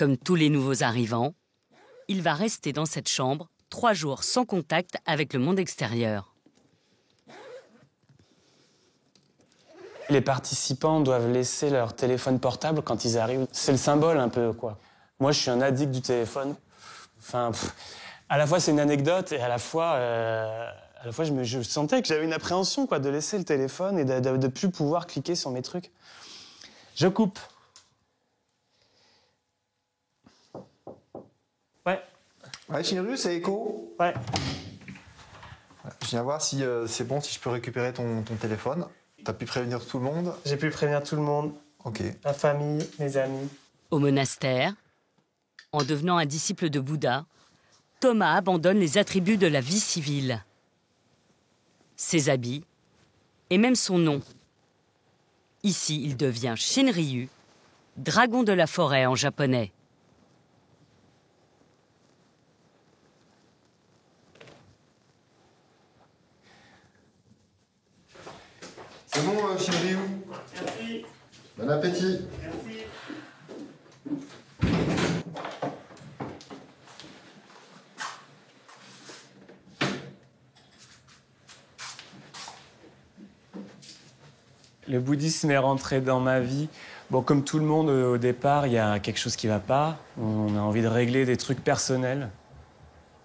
Comme tous les nouveaux arrivants, il va rester dans cette chambre 3 jours sans contact avec le monde extérieur. Les participants doivent laisser leur téléphone portable quand ils arrivent. C'est le symbole un peu, quoi. Moi, je suis un addict du téléphone. Enfin, à la fois, c'est une anecdote et à la fois je sentais que j'avais une appréhension, quoi, de laisser le téléphone et de plus pouvoir cliquer sur mes trucs. Je coupe. Ouais. Ouais, Shinryu, c'est Echo. Ouais. Je viens voir si c'est bon, si je peux récupérer ton téléphone. T'as pu prévenir tout le monde? J'ai pu prévenir tout le monde. Ok. Ma famille, mes amis. Au monastère, en devenant un disciple de Bouddha, Thomas abandonne les attributs de la vie civile. Ses habits et même son nom. Ici, il devient Shinryu, dragon de la forêt en japonais. C'est bon, Shinryu? Merci. Bon appétit. Merci. Le bouddhisme est rentré dans ma vie. Bon, comme tout le monde, au départ, il y a quelque chose qui ne va pas. On a envie de régler des trucs personnels.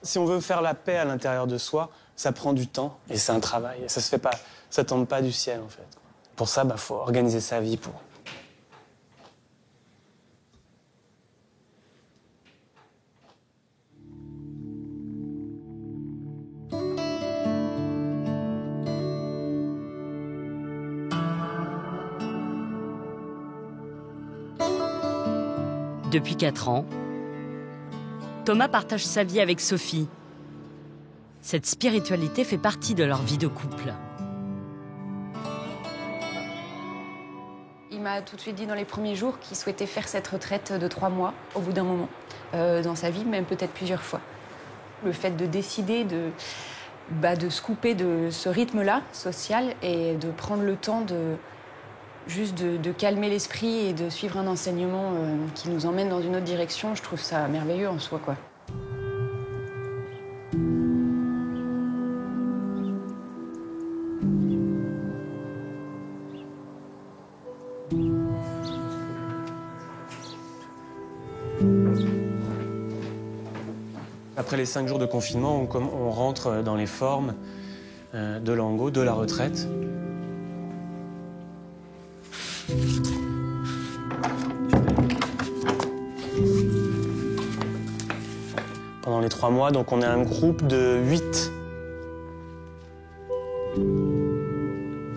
Si on veut faire la paix à l'intérieur de soi, ça prend du temps et c'est un travail. Et ça se fait pas, ça tombe pas du ciel, en fait. Pour ça, faut organiser sa vie pour. Depuis 4 ans, Thomas partage sa vie avec Sophie. Cette spiritualité fait partie de leur vie de couple. Il m'a tout de suite dit dans les premiers jours qu'il souhaitait faire cette retraite de 3 mois, au bout d'un moment, dans sa vie, même peut-être plusieurs fois. Le fait de décider de se couper de ce rythme-là, social, et de prendre le temps de calmer l'esprit et de suivre un enseignement qui nous emmène dans une autre direction, je trouve ça merveilleux en soi, quoi. Après les 5 jours de confinement, on rentre dans les formes de l'ango, de la retraite. Pendant les 3 mois, donc on est un groupe de 8.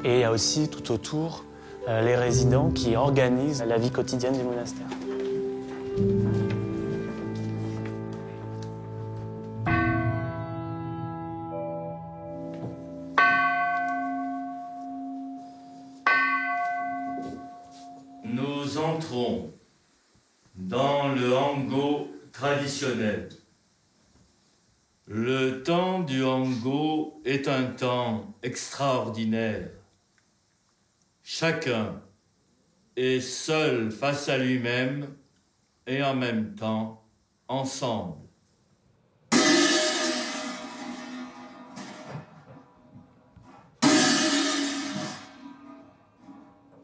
Et il y a aussi tout autour les résidents qui organisent la vie quotidienne du monastère. Nous entrons dans le Hango traditionnel. Le temps du Hango est un temps extraordinaire. Chacun est seul face à lui-même et en même temps ensemble.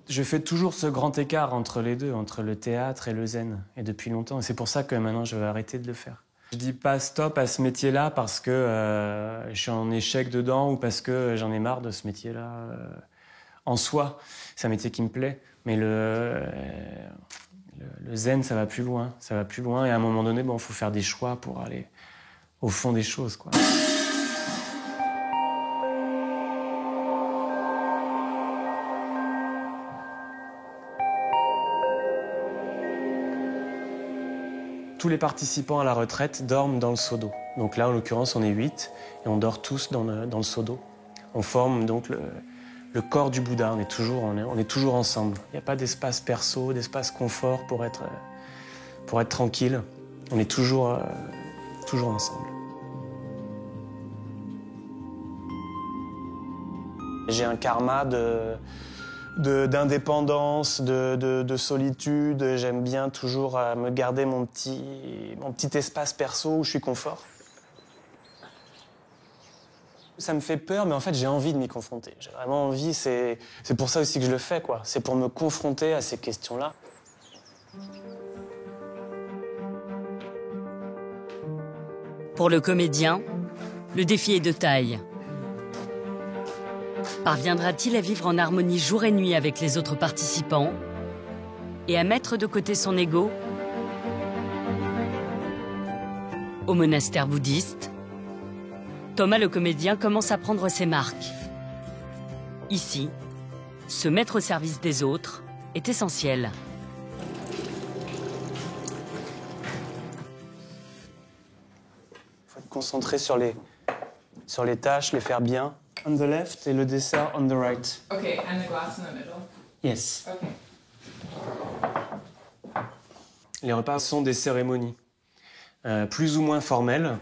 Je fais toujours ce grand écart entre les deux, entre le théâtre et le zen, et depuis longtemps. Et c'est pour ça que maintenant, je vais arrêter de le faire. Je dis pas stop à ce métier-là parce que je suis en échec dedans ou parce que j'en ai marre de ce métier-là. En soi, c'est un métier qui me plaît, mais le zen, ça va plus loin. Ça va plus loin, et à un moment donné, faut faire des choix pour aller au fond des choses, quoi. Tous les participants à la retraite dorment dans le seau d'eau. Donc là, en l'occurrence, on est 8 et on dort tous dans le seau d'eau. On forme donc le corps du Bouddha. On est toujours ensemble. Il n'y a pas d'espace perso, d'espace confort pour être tranquille. On est toujours ensemble. J'ai un karma d'indépendance, de solitude. J'aime bien toujours me garder mon petit espace perso où je suis confort. Ça me fait peur, mais en fait, j'ai envie de m'y confronter. J'ai vraiment envie, c'est pour ça aussi que je le fais, quoi. C'est pour me confronter à ces questions-là. Pour le comédien, le défi est de taille. Parviendra-t-il à vivre en harmonie jour et nuit avec les autres participants et à mettre de côté son ego? Au monastère bouddhiste, Thomas le comédien commence à prendre ses marques. Ici, se mettre au service des autres est essentiel. Il faut être concentré sur les tâches, les faire bien. On the left et le dessert on the right. Okay, and the glass in the middle. Yes. Okay. Les repas sont des cérémonies, plus ou moins formelles.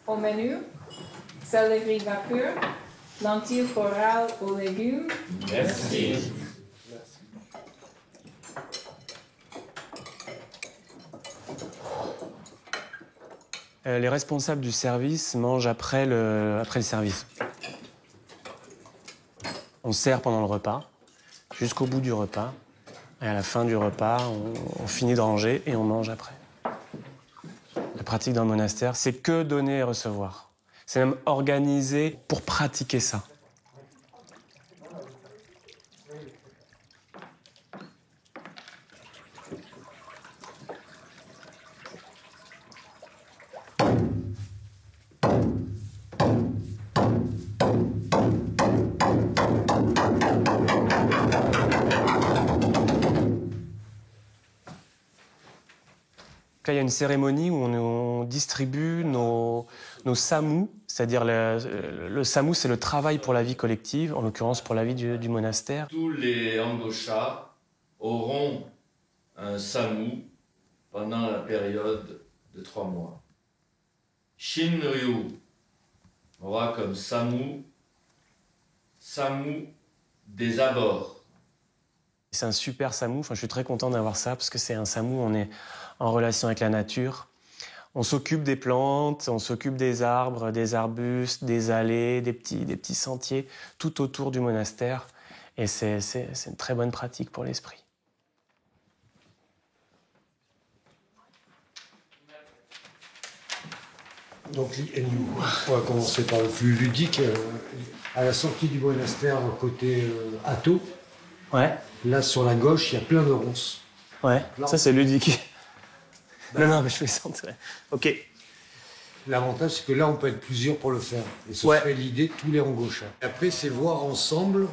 Au menu, céleri vapeur, lentilles florales aux légumes. Merci. Les responsables du service mangent après le service. On sert pendant le repas, jusqu'au bout du repas. Et à la fin du repas, on finit de ranger et on mange après. La pratique dans le monastère, c'est que donner et recevoir. C'est même organisé pour pratiquer ça. Là, il y a une cérémonie où on distribue nos samous, c'est-à-dire le samou, c'est le travail pour la vie collective, en l'occurrence pour la vie du monastère. Tous les Angosha auront un samou pendant la période de 3 mois. Shinryu aura comme samou des abords. C'est un super samou, je suis très content d'avoir ça parce que c'est un samou, on est en relation avec la nature. On s'occupe des plantes, on s'occupe des arbres, des arbustes, des allées, des petits sentiers tout autour du monastère. Et c'est une très bonne pratique pour l'esprit. Donc, on va commencer par le plus ludique. À la sortie du monastère, côté Atto, Ouais. là sur la gauche, il y a plein de ronces. Ouais, ça c'est ludique. Non, mais je fais ça. Ok. L'avantage, c'est que là, on peut être plusieurs pour le faire. Et ce Ouais. serait l'idée de tous les Angosha. Après, c'est voir ensemble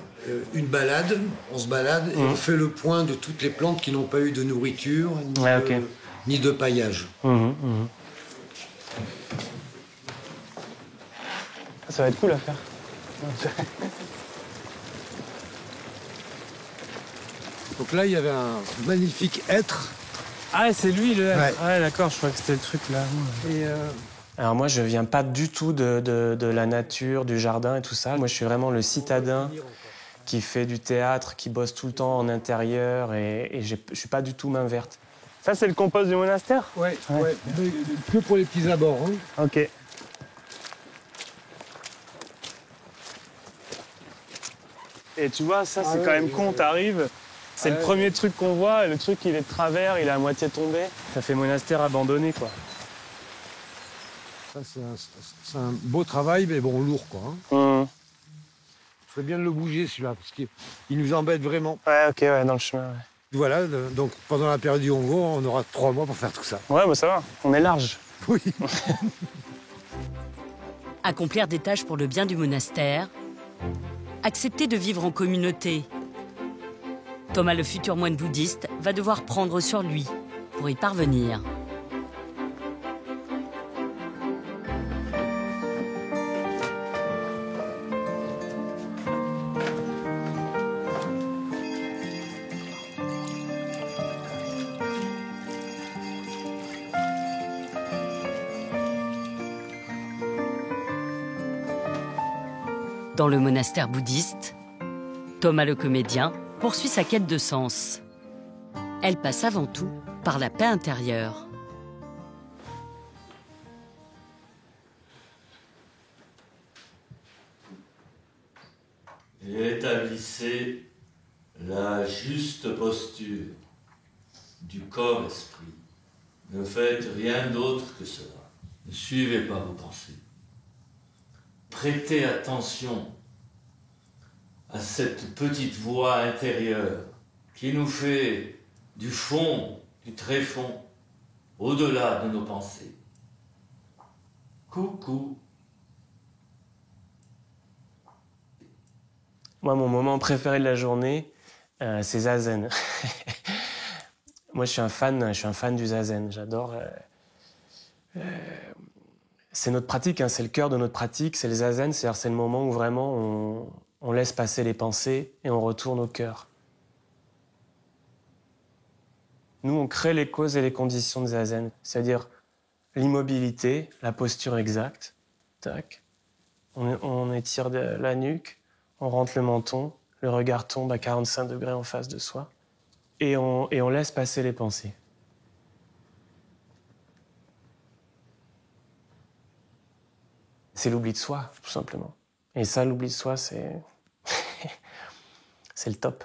une balade. On se balade et on fait le point de toutes les plantes qui n'ont pas eu de nourriture ni de paillage. Ça va être cool à faire. Donc là, il y avait un magnifique hêtre. Ah, c'est lui le. Ouais. Ouais, d'accord, je crois que c'était le truc là. Et Alors moi, je viens pas du tout de la nature, du jardin et tout ça. Moi, je suis vraiment le citadin qui fait du théâtre, qui bosse tout le temps en intérieur et je suis pas du tout main verte. Ça, c'est le compost du monastère? ouais. Mais que pour les petits abords. Hein. Ok. Et tu vois, ça, c'est quand même con, t'arrives, c'est le premier truc qu'on voit, et le truc, il est de travers, il est à moitié tombé. Ça fait monastère abandonné, quoi. Ça, c'est un beau travail, mais bon, lourd, quoi. Hein. Il ferait bien de le bouger, celui-là, parce qu'il nous embête vraiment. Ouais, ok, ouais, dans le chemin, ouais. Voilà, donc pendant la période du Hongo, on aura 3 mois pour faire tout ça. Ouais, bah ça va, on est large. Oui. Accomplir des tâches pour le bien du monastère, accepter de vivre en communauté. Thomas, le futur moine bouddhiste, va devoir prendre sur lui pour y parvenir. Dans le monastère bouddhiste, Thomas le comédien poursuit sa quête de sens. Elle passe avant tout par la paix intérieure. Et établissez la juste posture du corps-esprit. Ne faites rien d'autre que cela. Ne suivez pas vos pensées. Prêtez attention à cette petite voix intérieure qui nous fait du fond, du tréfonds, au-delà de nos pensées. Coucou. Moi, mon moment préféré de la journée, c'est Zazen. Moi, je suis un fan du Zazen. J'adore. C'est notre pratique, hein, c'est le cœur de notre pratique, c'est le Zazen, c'est-à-dire c'est le moment où vraiment on laisse passer les pensées et on retourne au cœur. Nous, on crée les causes et les conditions de Zazen, c'est-à-dire l'immobilité, la posture exacte. Tac. On étire la nuque, on rentre le menton, le regard tombe à 45 degrés en face de soi et on laisse passer les pensées. C'est l'oubli de soi, tout simplement. Et ça, l'oubli de soi, c'est c'est le top.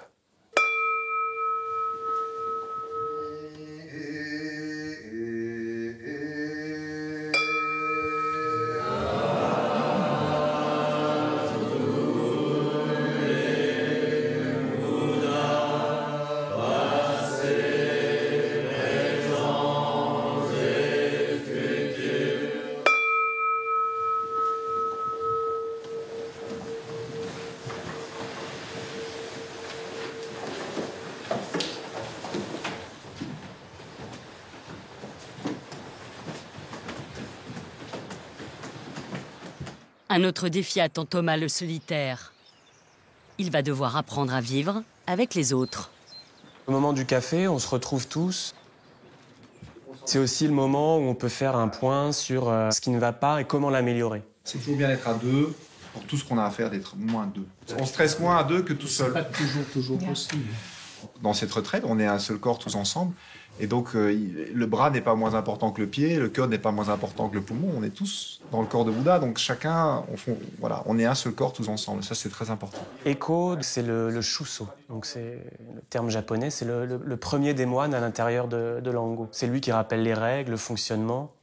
Un autre défi attend Thomas le solitaire. Il va devoir apprendre à vivre avec les autres. Au moment du café, on se retrouve tous. C'est aussi le moment où on peut faire un point sur ce qui ne va pas et comment l'améliorer. C'est toujours bien d'être à deux, pour tout ce qu'on a à faire, d'être moins à deux. On stresse moins à deux que tout seul. C'est pas toujours possible. Dans cette retraite, on est un seul corps tous ensemble. Et donc, le bras n'est pas moins important que le pied, le cœur n'est pas moins important que le poumon. On est tous dans le corps de Bouddha, donc chacun, on est un seul corps tous ensemble. Ça, c'est très important. Eko, c'est le shuso. Donc c'est le terme japonais, c'est le premier des moines à l'intérieur de l'Ango. C'est lui qui rappelle les règles, le fonctionnement.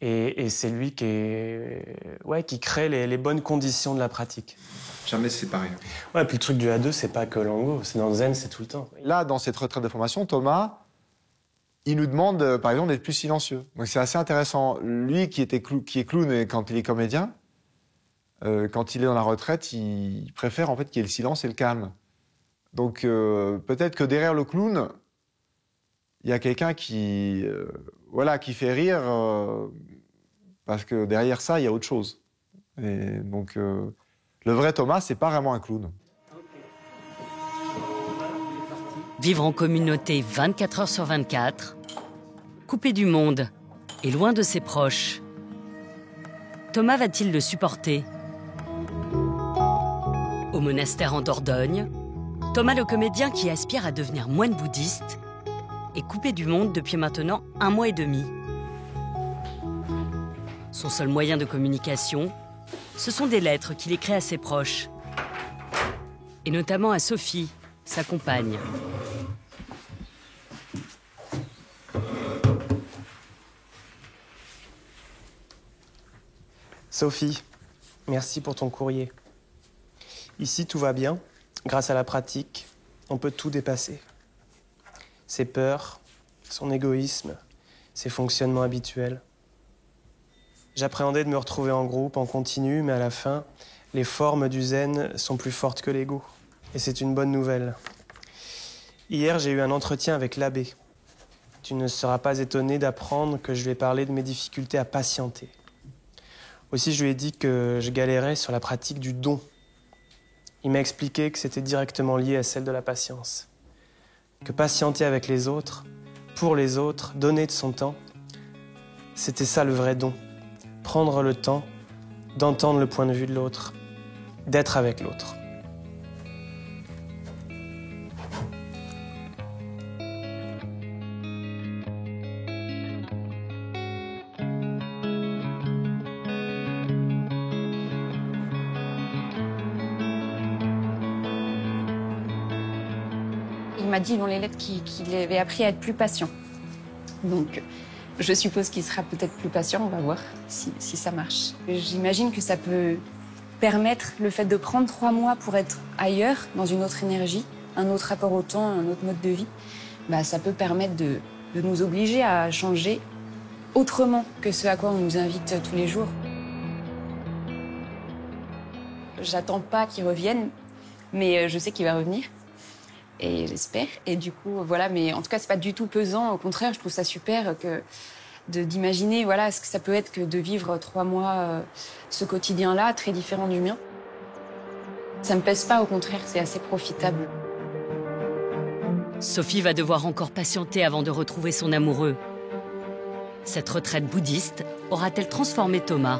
Et c'est lui qui crée les bonnes conditions de la pratique. Jamais se séparer. Ouais, puis le truc du A2, c'est pas que l'Ango, c'est dans le Zen, c'est tout le temps. Là, dans cette retraite de formation, Thomas, il nous demande, par exemple, d'être plus silencieux. Donc c'est assez intéressant. Lui, qui est clown et quand il est comédien, quand il est dans la retraite, il préfère en fait qu'il y ait le silence et le calme. Donc peut-être que derrière le clown, il y a quelqu'un qui fait rire, parce que derrière ça, il y a autre chose. Et donc le vrai Thomas, c'est pas vraiment un clown. Vivre en communauté 24 heures sur 24, coupé du monde et loin de ses proches. Thomas va-t-il le supporter? Au monastère en Dordogne, Thomas le comédien qui aspire à devenir moine bouddhiste est coupé du monde depuis maintenant 1 mois et demi. Son seul moyen de communication, ce sont des lettres qu'il écrit à ses proches. Et notamment à Sophie, sa compagne. Sophie, merci pour ton courrier. Ici, tout va bien. Grâce à la pratique, on peut tout dépasser. Ses peurs, son égoïsme, ses fonctionnements habituels. J'appréhendais de me retrouver en groupe, en continu, mais à la fin, les formes du zen sont plus fortes que l'ego. Et c'est une bonne nouvelle. Hier, j'ai eu un entretien avec l'abbé. Tu ne seras pas étonné d'apprendre que je lui ai parlé de mes difficultés à patienter. Aussi, je lui ai dit que je galérais sur la pratique du don. Il m'a expliqué que c'était directement lié à celle de la patience. Que patienter avec les autres, pour les autres, donner de son temps, c'était ça le vrai don. Prendre le temps d'entendre le point de vue de l'autre. d'être avec l'autre. Il m'a dit dans les lettres qu'il avait appris à être plus patient. Donc, je suppose qu'il sera peut-être plus patient, on va voir si ça marche. J'imagine que ça peut permettre le fait de prendre 3 mois pour être ailleurs, dans une autre énergie, un autre rapport au temps, un autre mode de vie. Bah, ça peut permettre de nous obliger à changer autrement que ce à quoi on nous invite tous les jours. J'attends pas qu'il revienne, mais je sais qu'il va revenir. Et j'espère. Et du coup, voilà. Mais en tout cas, c'est pas du tout pesant. Au contraire, je trouve ça super d'imaginer, voilà, ce que ça peut être que de vivre 3 mois ce quotidien-là, très différent du mien. Ça me pèse pas, au contraire, c'est assez profitable. Sophie va devoir encore patienter avant de retrouver son amoureux. Cette retraite bouddhiste aura-t-elle transformé Thomas?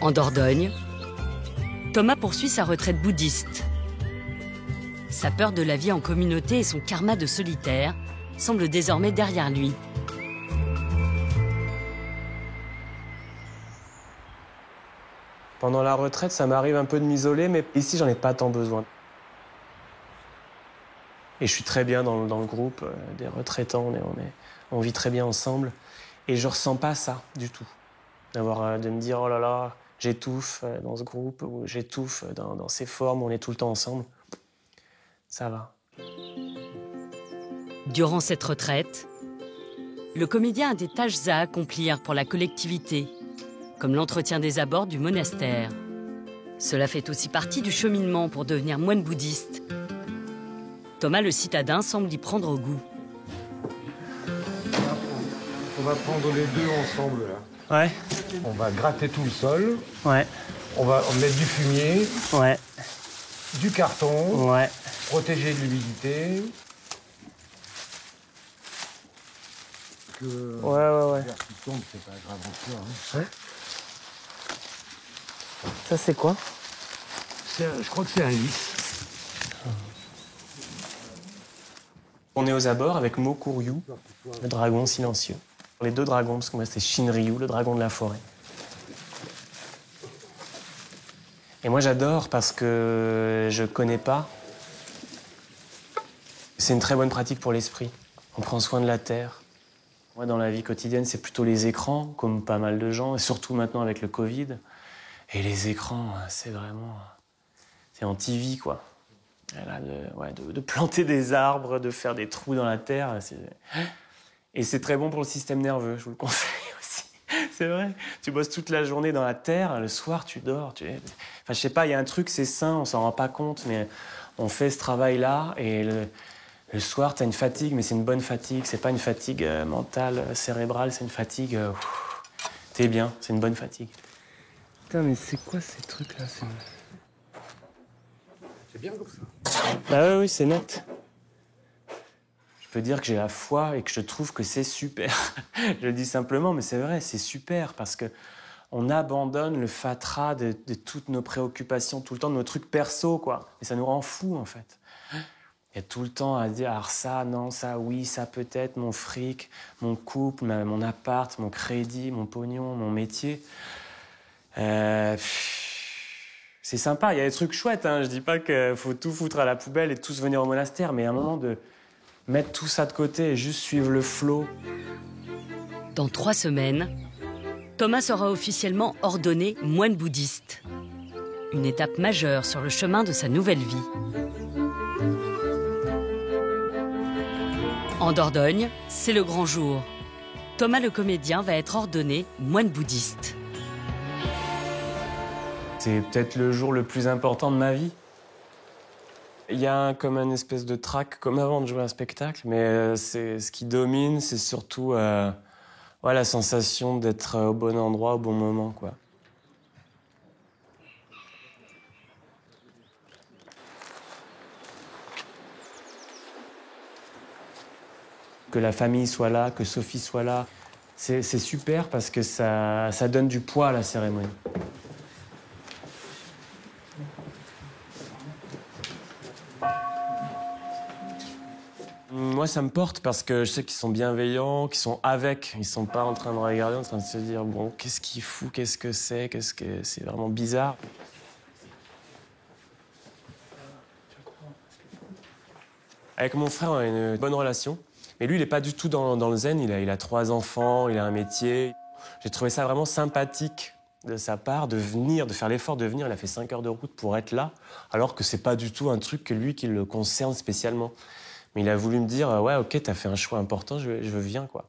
En Dordogne, Thomas poursuit sa retraite bouddhiste. Sa peur de la vie en communauté et son karma de solitaire semblent désormais derrière lui. Pendant la retraite, ça m'arrive un peu de m'isoler, mais ici, j'en ai pas tant besoin. Et je suis très bien dans le groupe des retraitants, on vit très bien ensemble. Et je ressens pas ça du tout. De me dire, oh là là, j'étouffe dans ce groupe, ou j'étouffe dans ces formes où on est tout le temps ensemble. Ça va. Durant cette retraite, le comédien a des tâches à accomplir pour la collectivité, comme l'entretien des abords du monastère. Cela fait aussi partie du cheminement pour devenir moine bouddhiste. Thomas le citadin semble y prendre goût. On va prendre les deux ensemble, là. Ouais. On va gratter tout le sol. Ouais. On va mettre du fumier. Ouais. Du carton. Ouais. Protéger de l'humidité. Ouais. Qui tombe, c'est pas grave en soi. Hein. Ouais. Ça, c'est quoi? Je crois que c'est un lys. On est aux abords avec Mokuryu, le dragon silencieux. Les 2 dragons, parce que moi, c'est Shinryu, le dragon de la forêt. Et moi, j'adore parce que je connais pas. C'est une très bonne pratique pour l'esprit. On prend soin de la terre. Moi, dans la vie quotidienne, c'est plutôt les écrans, comme pas mal de gens, et surtout maintenant avec le Covid. Et les écrans, c'est vraiment... C'est anti-vie, quoi. Là, de planter des arbres, de faire des trous dans la terre. Et c'est très bon pour le système nerveux, je vous le conseille aussi. C'est vrai. Tu bosses toute la journée dans la terre, le soir, tu dors. Enfin, je sais pas, il y a un truc, c'est sain, on s'en rend pas compte, mais on fait ce travail-là, et le soir, tu as une fatigue, mais c'est une bonne fatigue. C'est pas une fatigue mentale, cérébrale, c'est une fatigue... T'es bien, c'est une bonne fatigue. Putain, mais c'est quoi ces trucs-là? C'est bien comme ça. Ah oui, c'est net. Je peux dire que j'ai la foi et que je trouve que c'est super. Je le dis simplement, mais c'est vrai, c'est super parce que on abandonne le fatras de toutes nos préoccupations, tout le temps de nos trucs perso, quoi. Et ça nous rend fous, en fait. Il y a tout le temps à dire, alors ça, non, ça, oui, ça peut-être, mon fric, mon couple, mon appart, mon crédit, mon pognon, mon métier. C'est sympa, il y a des trucs chouettes, hein. Je dis pas qu'il faut tout foutre à la poubelle et tous venir au monastère, mais à un moment de mettre tout ça de côté et juste suivre le flot. Dans 3 semaines, Thomas sera officiellement ordonné moine bouddhiste. Une étape majeure sur le chemin de sa nouvelle vie. En Dordogne, c'est le grand jour. Thomas le comédien va être ordonné moine bouddhiste. C'est peut-être le jour le plus important de ma vie. Il y a comme une espèce de trac, comme avant de jouer un spectacle, mais ce qui domine, c'est surtout la sensation d'être au bon endroit, au bon moment, quoi. Que la famille soit là, que Sophie soit là, C'est super parce que ça donne du poids à la cérémonie. Moi, ça me porte parce que je sais qu'ils sont bienveillants, qu'ils sont avec. Ils sont pas en train de regarder, en train de se dire « Bon, qu'est-ce qu'il fout, qu'est-ce que c'est, c'est vraiment bizarre. » Avec mon frère, on a une bonne relation. Mais lui, il n'est pas du tout dans le zen. Il a 3 enfants, il a un métier. J'ai trouvé ça vraiment sympathique de sa part de venir, de faire l'effort de venir. Il a fait 5 heures de route pour être là, alors que c'est pas du tout un truc que lui qui le concerne spécialement. Mais il a voulu me dire « Ouais, ok, t'as fait un choix important, je viens, quoi. »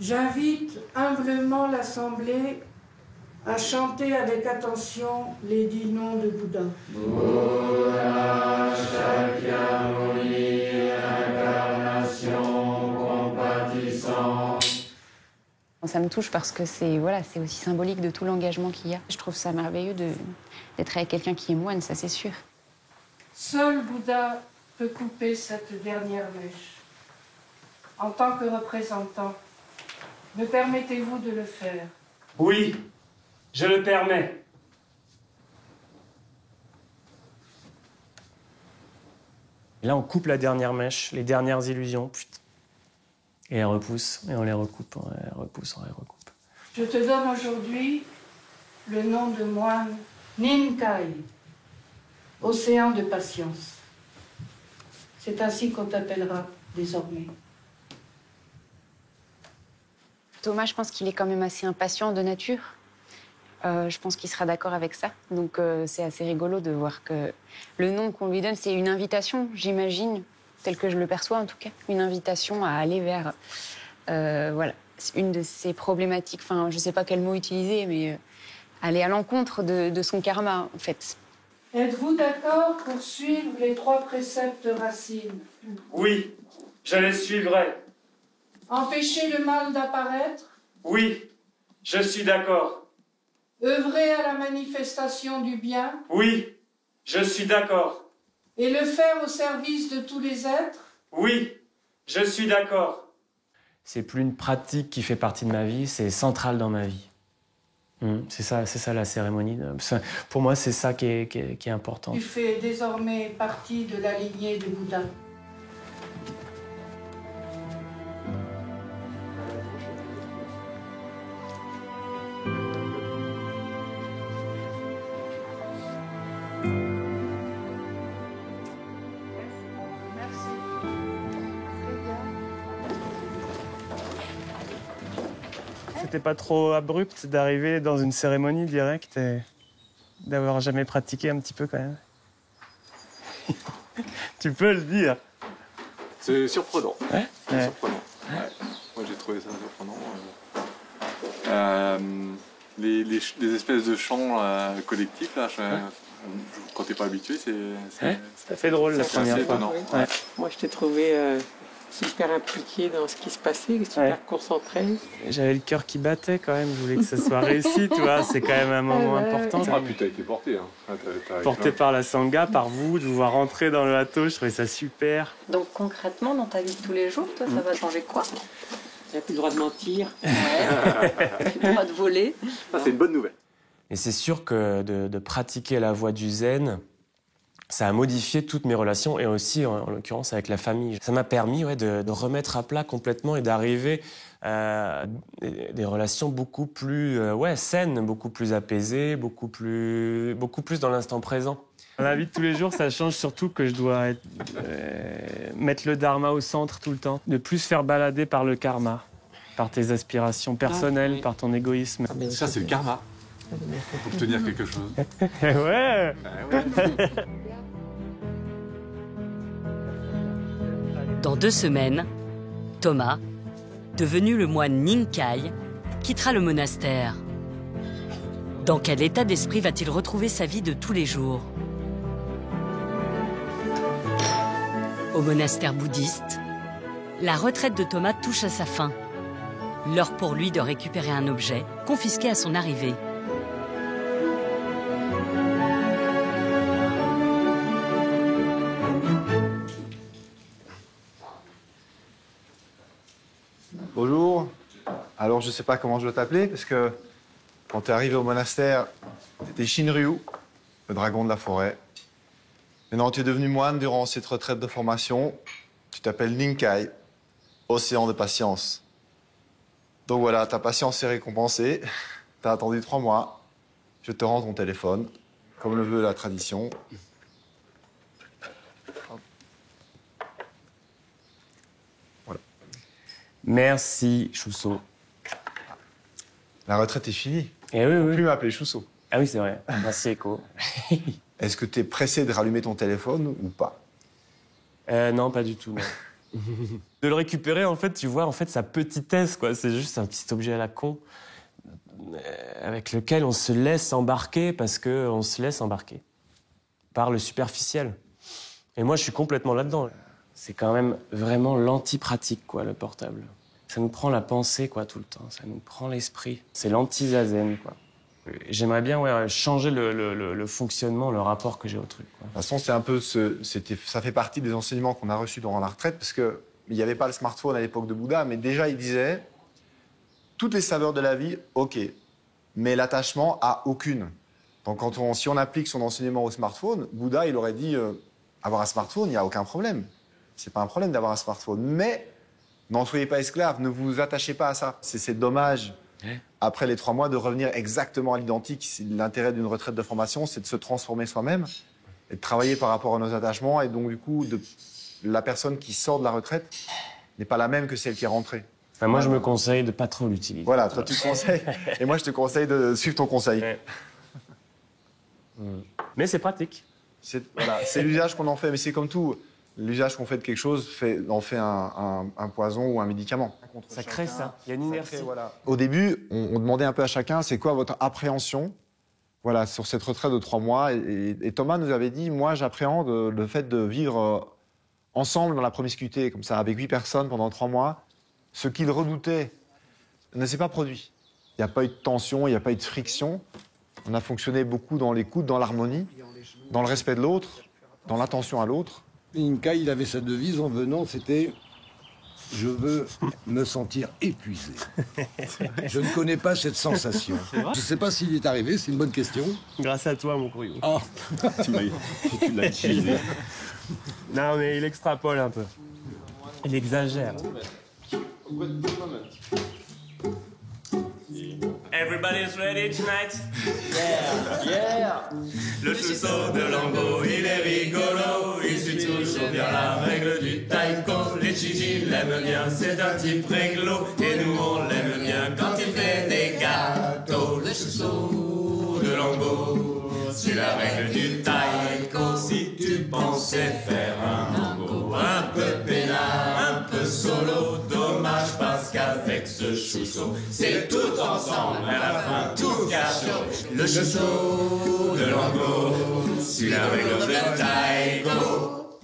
J'invite humblement l'Assemblée à chanter avec attention les 10 noms de Bouddha. Bouddha, Shakyamuni, incarnation compatissante. Ça me touche parce que c'est aussi symbolique de tout l'engagement qu'il y a. Je trouve ça merveilleux d'être avec quelqu'un qui est moine, ça c'est sûr. Seul Bouddha peut couper cette dernière mèche. En tant que représentant, me permettez-vous de le faire? Oui, je le permets. Et là, on coupe la dernière mèche, les dernières illusions. Et elle repousse, et on les recoupe, on les repousse, on les recoupe. Je te donne aujourd'hui le nom de moine Ninkai, océan de patience. C'est ainsi qu'on t'appellera désormais. Thomas, je pense qu'il est quand même assez impatient de nature. Je pense qu'il sera d'accord avec ça. Donc c'est assez rigolo de voir que le nom qu'on lui donne, c'est une invitation, j'imagine, tel que je le perçois en tout cas. Une invitation à aller vers, une de ses problématiques, enfin je ne sais pas quel mot utiliser, mais aller à l'encontre de son karma en fait. Êtes-vous d'accord pour suivre les 3 préceptes racines? Oui, je les suivrai. Empêcher le mal d'apparaître? Oui, je suis d'accord. Œuvrer à la manifestation du bien? Oui, je suis d'accord. Et le faire au service de tous les êtres? Oui, je suis d'accord. C'est plus une pratique qui fait partie de ma vie, c'est central dans ma vie. C'est ça la cérémonie. Pour moi, c'est ça qui est important. Tu fais désormais partie de la lignée de Bouddha. C'était pas trop abrupt d'arriver dans une cérémonie directe et d'avoir jamais pratiqué un petit peu quand même. Tu peux le dire. C'est surprenant. Ouais. C'est surprenant. Ouais. Moi j'ai trouvé ça surprenant. Les espèces de chants collectifs là, quand t'es pas habitué, ça fait drôle la première fois. Ouais. Moi je t'ai trouvé super impliqué dans ce qui se passait, super concentré. J'avais le cœur qui battait quand même, je voulais que ça soit réussi, tu vois, c'est quand même un moment important. Ah, puis t'as été porté. Hein. Porté par la Sangha, par vous, de vous voir rentrer dans le Hatto, je trouvais ça super. Donc concrètement, dans ta vie de tous les jours, toi, ça va changer quoi? Tu n'as plus le droit de mentir. Ouais. Plus le droit de voler. Ça, c'est une bonne nouvelle. Et c'est sûr que de pratiquer la voie du zen, ça a modifié toutes mes relations et aussi, en l'occurrence, avec la famille. Ça m'a permis de remettre à plat complètement et d'arriver à des relations beaucoup plus saines, beaucoup plus apaisées, beaucoup plus dans l'instant présent. Dans la vie de tous les jours, ça change surtout que je dois mettre le dharma au centre tout le temps, de plus faire balader par le karma, par tes aspirations personnelles, par ton égoïsme. Ça, c'est le karma. Pour obtenir quelque chose. Ouais. Dans 2 semaines, Thomas, devenu le moine Ninkai, quittera le monastère. Dans quel état d'esprit va-t-il retrouver sa vie de tous les jours? Au monastère bouddhiste, la retraite de Thomas touche à sa fin. L'heure pour lui de récupérer un objet confisqué à son arrivée. Bonjour. Alors, je sais pas comment je dois t'appeler, parce que quand tu es arrivé au monastère, tu étais Shinryu, le dragon de la forêt. Maintenant, tu es devenu moine durant cette retraite de formation. Tu t'appelles Ninkai, océan de patience. Donc voilà, ta patience est récompensée. Tu as attendu 3 mois. Je te rends ton téléphone, comme le veut la tradition. Voilà. Merci, Chousso. La retraite est finie. Eh oui, oui. Plus m'appeler Chousso. Ah oui, c'est vrai. Merci, Echo. Est-ce que tu es pressé de rallumer ton téléphone ou pas? Non, pas du tout, non. De le récupérer, en fait, tu vois, sa petitesse, quoi. C'est juste un petit objet à la con avec lequel on se laisse embarquer parce qu'on se laisse embarquer par le superficiel. Et moi, je suis complètement là-dedans. C'est quand même vraiment l'anti-pratique, quoi, le portable. Ça nous prend la pensée, quoi, tout le temps. Ça nous prend l'esprit. C'est l'anti-zazen, quoi. J'aimerais bien changer le fonctionnement, le rapport que j'ai au truc, quoi. De toute façon, c'est un peu ça fait partie des enseignements qu'on a reçus durant la retraite, parce qu'il n'y avait pas le smartphone à l'époque de Bouddha, mais déjà, il disait toutes les saveurs de la vie, OK, mais l'attachement à aucune. Donc, si on applique son enseignement au smartphone, Bouddha, il aurait dit avoir un smartphone, il n'y a aucun problème. C'est pas un problème d'avoir un smartphone, mais n'en soyez pas esclave, ne vous attachez pas à ça. C'est dommage. Après les 3 mois, de revenir exactement à l'identique. L'intérêt d'une retraite de formation, c'est de se transformer soi-même et de travailler par rapport à nos attachements. Et donc, du coup, la personne qui sort de la retraite n'est pas la même que celle qui est rentrée. Enfin, moi, je me conseille de pas trop l'utiliser. Voilà, toi, tu te conseilles. Et moi, je te conseille de suivre ton conseil. Ouais. Mais c'est pratique. C'est l'usage qu'on en fait. Mais c'est comme tout. L'usage qu'on fait de quelque chose en fait un poison ou un médicament. Ça crée ça. Il y a une inertie. Au début, on demandait un peu à chacun, c'est quoi votre appréhension sur cette retraite de 3 mois. Et Thomas nous avait dit, moi, j'appréhende le fait de vivre ensemble dans la promiscuité, comme ça, avec 8 personnes pendant 3 mois. Ce qu'il redoutait ne s'est pas produit. Il n'y a pas eu de tension, il n'y a pas eu de friction. On a fonctionné beaucoup dans l'écoute, dans l'harmonie, dans le respect de l'autre, dans l'attention à l'autre. Ninkai, il avait sa devise en venant, c'était « Je veux me sentir épuisé ». Je ne connais pas cette sensation. Je ne sais pas s'il est arrivé, c'est une bonne question. Grâce à toi, mon courrier. Ah. Tu l'as utilisé. Non, mais il extrapole un peu. Il exagère. Everybody's ready tonight? Yeah, yeah. Le Chousso de Lango, il est rigolo, il suit toujours bien la règle du taiko. Les Chichi l'aiment bien, c'est un type réglo, et nous on l'aime bien quand il fait des gâteaux. Le Chousso de Lango, c'est la règle du taiko. Si tu pensais faire un mango un peu peinard, un peu solo, dommage parce qu'avec ce Chousso, c'est tout ensemble, à la fin tout cachot. Le Chousso de Lango, c'est la règle de taiko.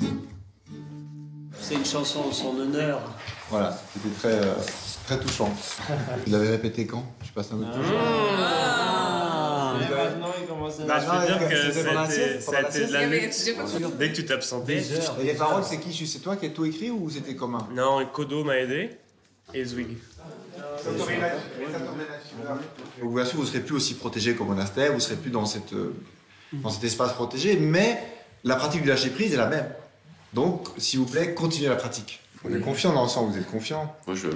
C'est une chanson en son honneur. Voilà, c'était très, très touchant. Tu l'avais répété quand? Je passe un autre tour. Maintenant, il commence à... je peux dire que ça a été de la lutte. Dès que tu t'absentais... Et les paroles, c'est qui? C'est toi qui as tout écrit ou c'était commun? Non, Kodo m'a aidé et Zwig. Donc, bien sûr, vous ne serez plus aussi protégé qu'au monastère, vous ne serez plus dans cet espace protégé, mais la pratique du lâcher-prise est la même. Donc, s'il vous plaît, continuez la pratique. On est confiant dans l'ensemble, vous êtes confiant? Moi, je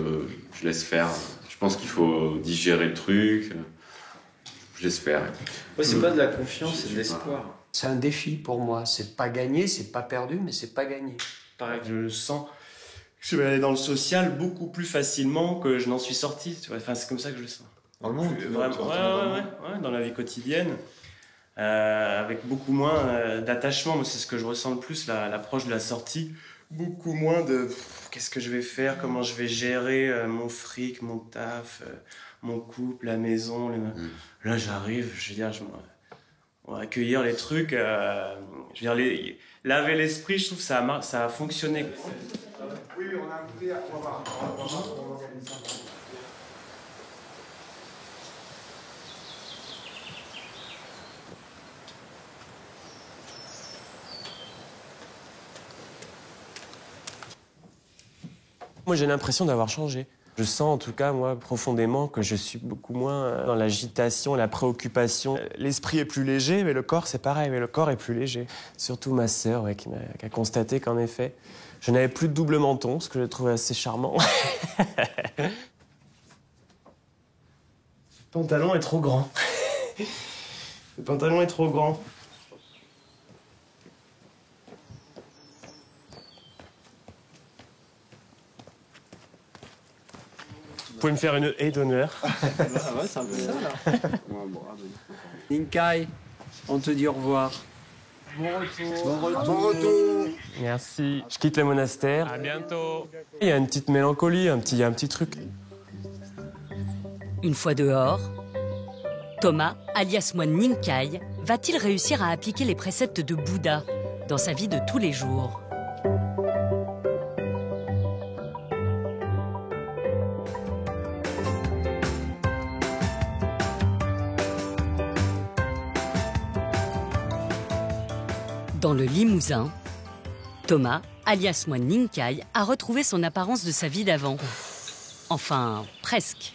laisse faire. Je pense qu'il faut digérer le truc. Je laisse faire. Ouais, c'est pas de la confiance, c'est de l'espoir. C'est un défi pour moi. C'est pas gagné, c'est pas perdu, mais c'est pas gagné. Pareil, je sens que je vais aller dans le social beaucoup plus facilement que je n'en suis sorti. Tu vois. Enfin, c'est comme ça que je le sens. Dans le monde? Ouais, dans la vie quotidienne. Avec beaucoup moins d'attachement. Moi, c'est ce que je ressens le plus, l'approche de la sortie. Beaucoup moins de qu'est-ce que je vais faire, comment je vais gérer mon fric, mon taf, mon couple, la maison. Là, j'arrive, je veux dire, on va accueillir les trucs. Je veux dire, laver l'esprit, je trouve que ça a fonctionné. Oui, on a écouté, on va voir. On organise ça. Moi, j'ai l'impression d'avoir changé. Je sens en tout cas, moi, profondément, que je suis beaucoup moins dans l'agitation, la préoccupation. L'esprit est plus léger, mais le corps, c'est pareil, mais le corps est plus léger. Surtout ma sœur, qui a constaté qu'en effet, je n'avais plus de double menton, ce que je trouvais assez charmant. Le pantalon est trop grand. Le pantalon est trop grand. Vous pouvez me faire une haie d'honneur. Ouais, c'est un peu ça, là. Ninkai, on te dit au revoir. Bon retour. Bon retour. Merci. Je quitte le monastère. À bientôt. Il y a une petite mélancolie, il y a un petit truc. Une fois dehors, Thomas, alias moine Ninkai, va-t-il réussir à appliquer les préceptes de Bouddha dans sa vie de tous les jours ? Dans le Limousin, Thomas, alias moine Ninkai, a retrouvé son apparence de sa vie d'avant. Enfin, presque.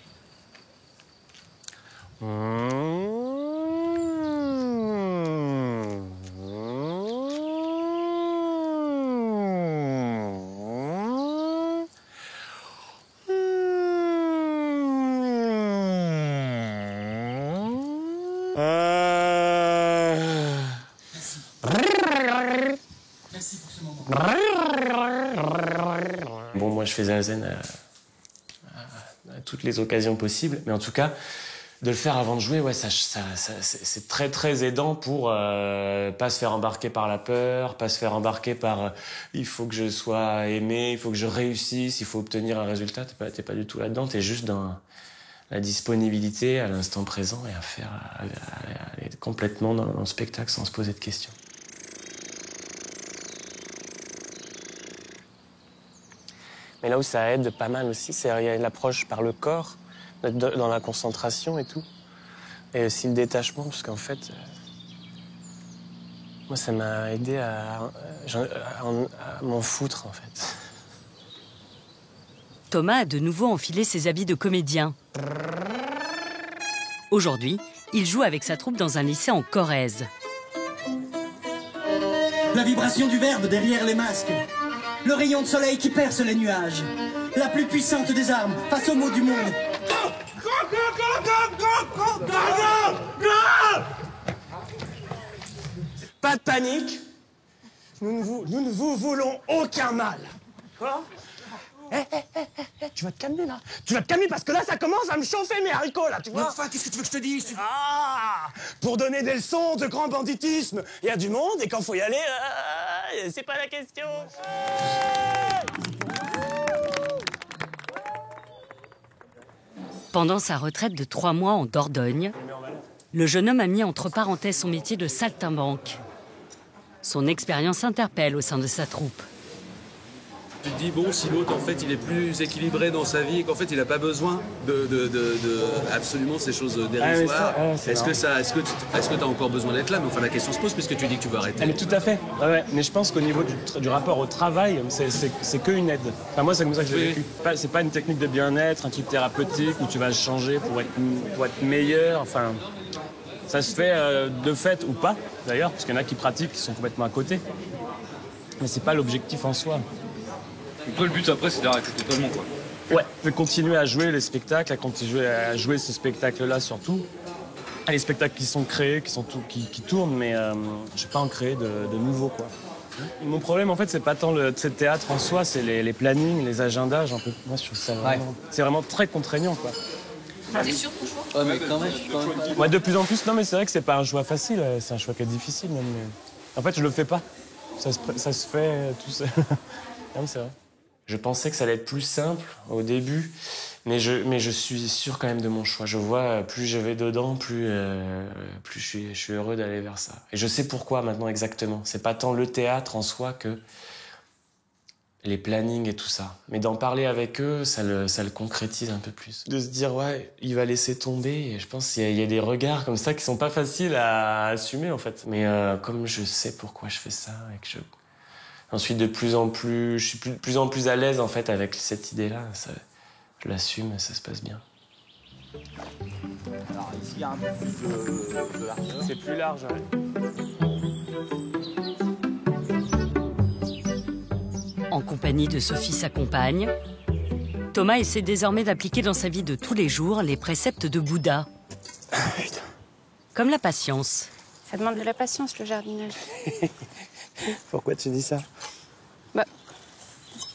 Merci pour ce moment. Bon, moi, je fais zazen à toutes les occasions possibles, mais en tout cas, de le faire avant de jouer, ouais, c'est très très aidant pour pas se faire embarquer par la peur, pas se faire embarquer par il faut que je sois aimé, il faut que je réussisse, il faut obtenir un résultat. T'es pas du tout là-dedans, t'es juste dans la disponibilité à l'instant présent et à aller complètement dans le spectacle sans se poser de questions. Mais là où ça aide pas mal aussi, c'est qu'il y a l'approche par le corps, dans la concentration et tout. Et aussi le détachement, parce qu'en fait, moi, ça m'a aidé à m'en foutre, en fait. Thomas a de nouveau enfilé ses habits de comédien. Aujourd'hui, il joue avec sa troupe dans un lycée en Corrèze. La vibration du verbe derrière les masques. Le rayon de soleil qui perce les nuages. La plus puissante des armes face aux maux du monde. Pas de panique. Nous ne vous voulons aucun mal. Quoi ? Tu vas te calmer, là. Tu vas te calmer parce que là, ça commence à me chauffer, mes haricots, là, tu vois. Enfin, qu'est-ce que tu veux que je te dise ? Ah ! Pour donner des leçons de grand banditisme. Il y a du monde et quand faut y aller, c'est pas la question. Pendant sa retraite de 3 mois en Dordogne, le jeune homme a mis entre parenthèses son métier de saltimbanque. Son expérience interpelle au sein de sa troupe. Tu te dis, bon, si l'autre, en fait, il est plus équilibré dans sa vie et qu'en fait, il n'a pas besoin de absolument ces choses dérisoires. Est-ce que tu as encore besoin d'être là ? Mais enfin, la question se pose puisque tu dis que tu veux arrêter. Mais tout à fait. Ouais. Mais je pense qu'au niveau du rapport au travail, c'est qu'une aide. Enfin, moi, c'est comme ça que je l'ai vécu. C'est pas une technique de bien-être, un truc thérapeutique où tu vas changer pour être meilleur. Enfin, ça se fait de fait ou pas, d'ailleurs, parce qu'il y en a qui pratiquent, qui sont complètement à côté. Mais c'est pas l'objectif en soi. Donc toi, le but après, c'est d'arrêter totalement, quoi. Ouais, de continuer à jouer les spectacles, à continuer à jouer ce spectacle-là surtout. Les spectacles qui sont créés, qui tournent, mais je vais pas en créer de nouveaux, quoi. Mon problème, en fait, c'est pas tant le théâtre en soi, c'est les plannings, les agendas. Moi, je trouve ça vraiment... C'est vraiment très contraignant, quoi. T'es sûr de ton choix ? Ouais, mais quand même, je suis quand même... Ouais, de plus en plus, non, mais c'est vrai que c'est pas un choix facile, c'est un choix qui est difficile, même. Mais... En fait, je le fais pas. Ça se fait tout seul. Non, c'est vrai. Je pensais que ça allait être plus simple au début, Mais je suis sûr quand même de mon choix. Je vois, plus je vais dedans, plus je suis heureux d'aller vers ça. Et je sais pourquoi maintenant exactement. C'est pas tant le théâtre en soi que les plannings et tout ça. Mais d'en parler avec eux, ça le concrétise un peu plus. De se dire, ouais, il va laisser tomber. Et je pense qu'il y a des regards comme ça qui sont pas faciles à assumer, en fait. Mais comme je sais pourquoi je fais ça, et que ensuite, de plus en plus, je suis de plus en plus à l'aise, en fait, avec cette idée-là. Je l'assume, ça se passe bien. Alors ici, il y a un peu plus de largeur. C'est plus large, ouais. En compagnie de Sophie, sa compagne, Thomas essaie désormais d'appliquer dans sa vie de tous les jours les préceptes de Bouddha. Comme la patience. Ça demande de la patience, le jardinage. Pourquoi tu dis ça? Bah,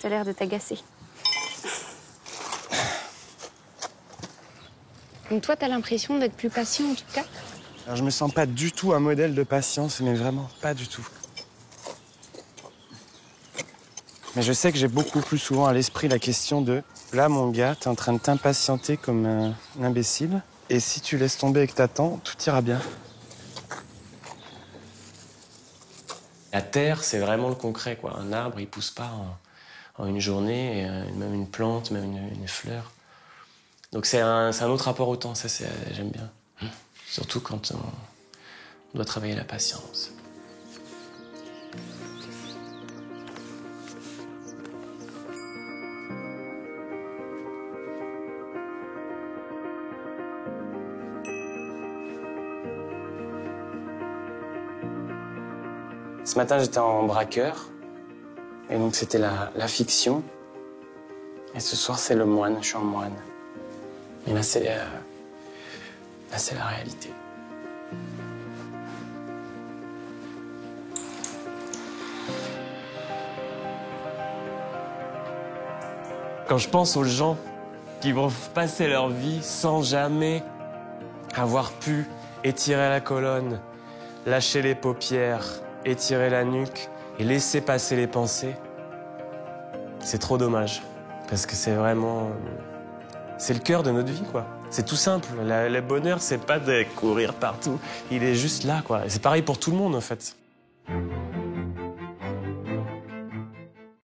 t'as l'air de t'agacer. Donc toi, t'as l'impression d'être plus patient, en tout cas? Alors, je me sens pas du tout un modèle de patience, mais vraiment pas du tout. Mais je sais que j'ai beaucoup plus souvent à l'esprit la question de « Là, mon gars, t'es en train de t'impatienter comme un imbécile, et si tu laisses tomber et que t'attends, tout ira bien. » La terre, c'est vraiment le concret, quoi. Un arbre, il pousse pas en une journée, et même une plante, même une fleur. Donc c'est un autre rapport au temps, ça j'aime bien. Surtout quand on doit travailler la patience. Ce matin, j'étais en braqueur, et donc c'était la fiction. Et ce soir, c'est le moine, je suis en moine. Et là, c'est la réalité. Quand je pense aux gens qui vont passer leur vie sans jamais avoir pu étirer la colonne, lâcher les paupières, étirer la nuque et laisser passer les pensées, c'est trop dommage. Parce que c'est vraiment... c'est le cœur de notre vie, quoi. C'est tout simple. Le bonheur, c'est pas de courir partout. Il est juste là, quoi. C'est pareil pour tout le monde, en fait.